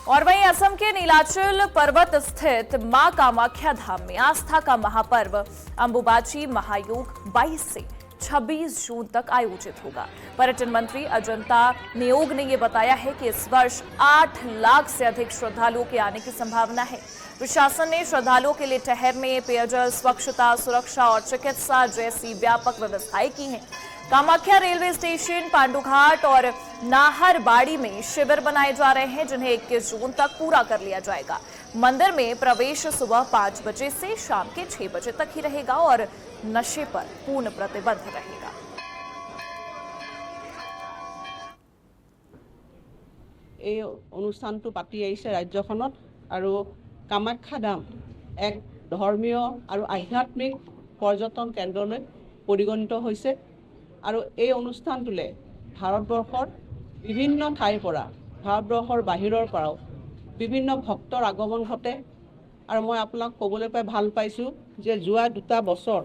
और वहीं असम के नीलाचल पर्वत स्थित मां कामाख्या धाम में आस्था का महापर्व अंबुबाची महायोग 22 से 26 जून तक आयोजित होगा। पर्यटन मंत्री अजंता नियोग ने यह बताया है कि इस वर्ष 8 लाख से अधिक श्रद्धालुओं के आने की संभावना है। प्रशासन ने श्रद्धालुओं के लिए ठहरने, पेयजल, स्वच्छता, सुरक्षा और चिकित्सा जैसी व्यापक व्यवस्थाएं की हैं। कामाख्या रेलवे स्टेशन, पांडुघाट और नाहरबाड़ी में शिविर बनाए जा रहे हैं, जिन्हें 21 जून तक पूरा कर लिया जाएगा। मंदिर में प्रवेश सुबह 5 बजे से शाम के 6 बजे तक ही रहेगा और नशे पर पूर्ण प्रतिबंध रहेगा। এই অনুষ্ঠানটো পাতি আহিছে ৰাজ্যখনত আৰু কামাখ্যা ধাম এক ধৰ্মীয় আৰু আধ্যাত্মিক পৰ্যটন কেন্দ্ৰলৈ পৰিগণিত হৈছে আৰু এই অনুষ্ঠানটোলে ভাৰতবৰ্ষৰ বিভিন্ন ঠাইৰ পৰা ভাৰতবৰ্ষৰ বাহিৰৰ পৰাও বিভিন্ন ভক্তৰ আগমন ঘটে আৰু মই আপোনাক ক'বলৈ পাই ভাল পাইছোঁ যে যোৱা 2 বছৰ